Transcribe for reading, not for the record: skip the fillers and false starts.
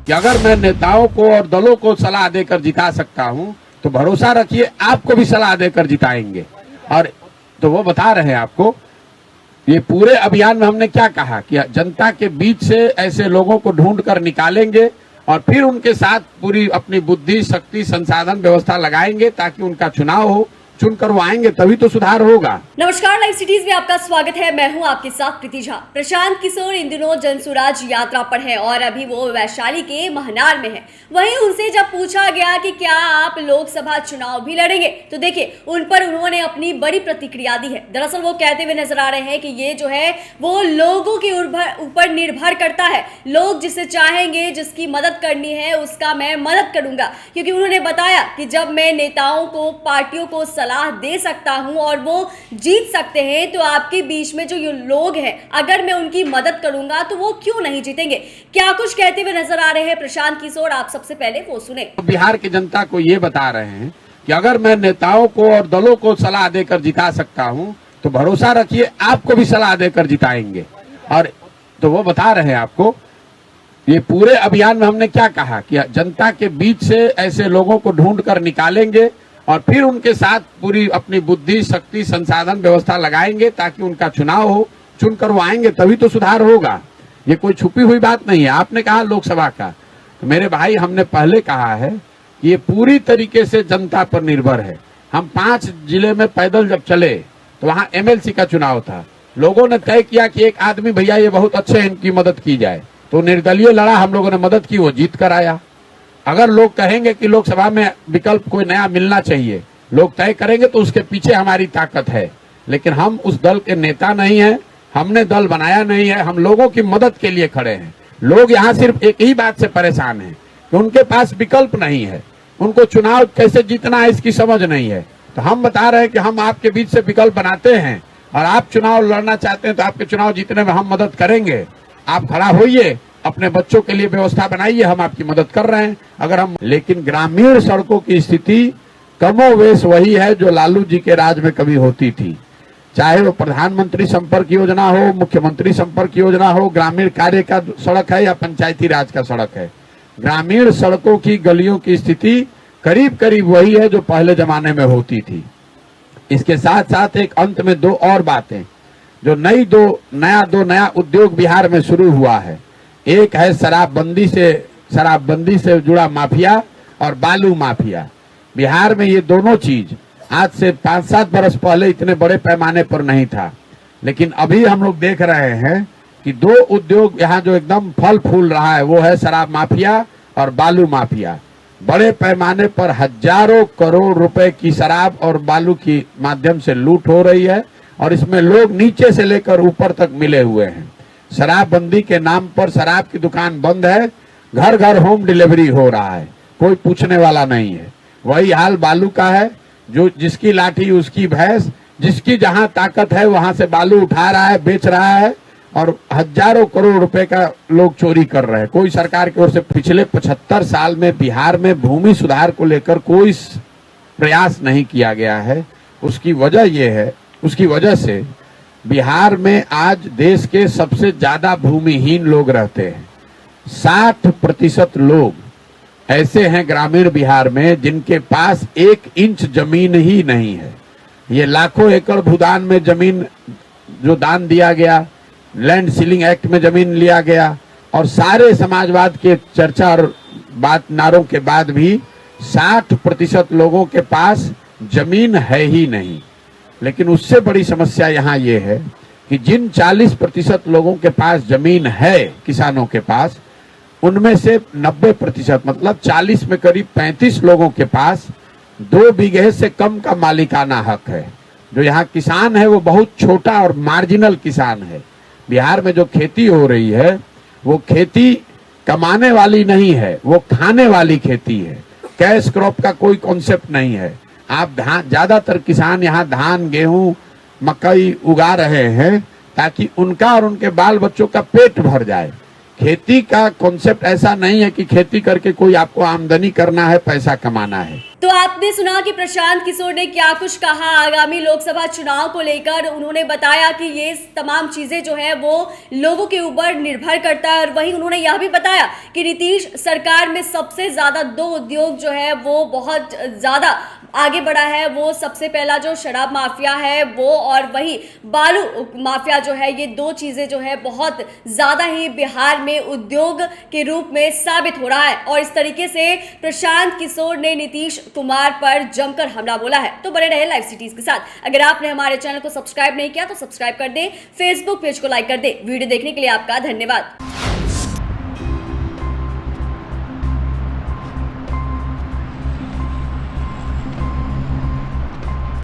कि अगर मैं नेताओं को और दलों को सलाह देकर जिता सकता हूं तो भरोसा रखिए आपको भी सलाह देकर जिताएंगे। और तो वो बता रहे हैं आपको, ये पूरे अभियान में हमने क्या कहा कि जनता के बीच से ऐसे लोगों को ढूंढ कर निकालेंगे और फिर उनके साथ पूरी अपनी बुद्धि, शक्ति, संसाधन, व्यवस्था लगाएंगे ताकि उनका चुनाव हो, चुनकर वो आएंगे तभी तो सुधार होगा। नमस्कार, लाइव सिटीज में आपका स्वागत है। मैं हूं आपके साथ प्रीति झा। प्रशांत किशोर इन दिनों जनसुराज यात्रा पर है और अभी वो वैशाली के महनार में है। वहीं उनसे जब पूछा गया कि क्या आप लोकसभा चुनाव भी लड़ेंगे तो देखिए उन पर उन्होंने अपनी बड़ी प्रतिक्रिया दी है। दरअसल वो कहते हुए नजर आ रहे हैं कि ये जो है वो लोगों के ऊपर निर्भर करता है। लोग जिसे चाहेंगे, जिसकी मदद करनी है उसका मैं मदद करूंगा, क्योंकि उन्होंने बताया कि जब मैं नेताओं को, पार्टियों को सलाह दे सकता हूं और वो जीत सकते हैं तो आपके बीच में जो ये लोग हैं अगर मैं उनकी मदद करूंगा तो वो क्यों नहीं जीतेंगे। क्या कुछ कहते हुए नजर आ रहे हैं प्रशांत किशोर, आप सबसे पहले वो सुने। बिहार की जनता को ये बता रहे हैं कि अगर मैं नेताओं को और दलों को सलाह देकर जिता सकता हूं तो भरोसा रखिए आपको भी सलाह देकर जिताएंगे। और तो वो बता रहे हैं आपको, ये पूरे अभियान में हमने क्या कहा कि जनता के बीच से ऐसे लोगों को ढूंढ कर निकालेंगे और फिर उनके साथ पूरी अपनी बुद्धि, शक्ति, संसाधन, व्यवस्था लगाएंगे ताकि उनका चुनाव हो, चुनकर वो आएंगे तभी तो सुधार होगा। ये कोई छुपी हुई बात नहीं है। आपने कहा लोकसभा का, तो मेरे भाई हमने पहले कहा है कि ये पूरी तरीके से जनता पर निर्भर है। हम 5 जिले में पैदल जब चले तो वहां एमएलसी का चुनाव था। लोगों ने तय किया कि एक आदमी भैया ये बहुत अच्छे हैं, इनकी मदद की जाए, तो निर्दलीय लड़ा, हम लोगों ने मदद की, वो जीत कर आया। अगर लोग कहेंगे कि लोकसभा में विकल्प कोई नया मिलना चाहिए, लोग तय करेंगे तो उसके पीछे हमारी ताकत है। लेकिन हम उस दल के नेता नहीं है, हमने दल बनाया नहीं है, हम लोगों की मदद के लिए खड़े हैं। लोग यहाँ सिर्फ एक ही बात से परेशान हैं कि उनके पास विकल्प नहीं है, उनको चुनाव कैसे जीतना है इसकी समझ नहीं है। तो हम बता रहे हैं कि हम आपके बीच से विकल्प बनाते हैं और आप चुनाव लड़ना चाहते हैं तो आपके चुनाव जीतने में हम मदद करेंगे। आप खड़ा होइए, अपने बच्चों के लिए व्यवस्था बनाइए, हम आपकी मदद कर रहे हैं। अगर हम, लेकिन ग्रामीण सड़कों की स्थिति कमोवेश वही है जो लालू जी के राज में कभी होती थी। चाहे वो प्रधानमंत्री संपर्क योजना हो, मुख्यमंत्री संपर्क योजना हो, ग्रामीण कार्य का सड़क है या पंचायती राज का सड़क है, ग्रामीण सड़कों की गलियों की स्थिति करीब करीब वही है जो पहले जमाने में होती थी। इसके साथ साथ एक अंत में 2 और बातें जो नया उद्योग बिहार में शुरू हुआ है। एक है शराबबंदी से जुड़ा माफिया और बालू माफिया। बिहार में ये दोनों चीज आज से 5-7 बरस पहले इतने बड़े पैमाने पर नहीं था, लेकिन अभी हम लोग देख रहे हैं कि 2 उद्योग यहाँ जो एकदम फल फूल रहा है वो है शराब माफिया और बालू माफिया। बड़े पैमाने पर हजारों करोड़ रुपए की शराब और बालू की माध्यम से लूट हो रही है और इसमें लोग नीचे से लेकर ऊपर तक मिले हुए हैं। शराबबंदी के नाम पर शराब की दुकान बंद है, घर घर होम डिलीवरी हो रहा है, कोई पूछने वाला नहीं है। वही हाल बालू का है, जो जिसकी लाठी उसकी भैंस, जिसकी जहां ताकत है वहां से बालू उठा रहा है, बेच रहा है और हजारों करोड़ रुपए का लोग चोरी कर रहे हैं। कोई सरकार की ओर से पिछले 75 साल में बिहार में भूमि सुधार को लेकर कोई प्रयास नहीं किया गया है। उसकी वजह से बिहार में आज देश के सबसे ज्यादा भूमिहीन लोग रहते हैं। 60% लोग ऐसे हैं ग्रामीण बिहार में जिनके पास 1 इंच जमीन ही नहीं है। ये लाखों एकड़ भूदान में जमीन जो दान दिया गया, लैंड सीलिंग एक्ट में जमीन लिया गया और सारे समाजवाद के चर्चा और बात नारों के बाद भी 60% लोगों के पास जमीन है ही नहीं। लेकिन उससे बड़ी समस्या यहाँ ये है कि जिन 40% लोगों के पास जमीन है, किसानों के पास, उनमें से 90% मतलब 40 में करीब 35 लोगों के पास 2 बीघे से कम का मालिकाना हक है। जो यहाँ किसान है वो बहुत छोटा और मार्जिनल किसान है। बिहार में जो खेती हो रही है वो खेती कमाने वाली नहीं है, वो खाने वाली खेती है। कैश क्रॉप का कोई कॉन्सेप्ट नहीं है। आप ज्यादातर किसान यहाँ धान, गेहूं, मकई उगा रहे हैं ताकि उनका और उनके बाल बच्चों का पेट भर जाए। खेती का कॉन्सेप्ट ऐसा नहीं है कि खेती करके कोई आपको आमदनी करना है, पैसा कमाना है। तो आपने सुना कि प्रशांत किशोर ने क्या कुछ कहा आगामी लोकसभा चुनाव को लेकर। उन्होंने बताया कि ये तमाम चीजें जो है वो लोगों के ऊपर निर्भर करता है, और वहीं उन्होंने यह भी बताया कि नीतीश सरकार में सबसे ज्यादा 2 उद्योग जो है वो बहुत ज्यादा आगे बढ़ा है। वो सबसे पहला जो शराब माफिया है वो, और वही बालू माफिया जो है, ये 2 चीजें जो है बहुत ज्यादा ही बिहार में उद्योग के रूप में साबित हो रहा है। और इस तरीके से प्रशांत किशोर ने नीतीश कुमार पर जमकर हमला बोला है। तो बने रहे लाइव सिटीज के साथ। अगर आपने हमारे चैनल को सब्सक्राइब नहीं किया तो सब्सक्राइब कर दें, फेसबुक पेज को लाइक कर दें। वीडियो देखने के लिए आपका धन्यवाद।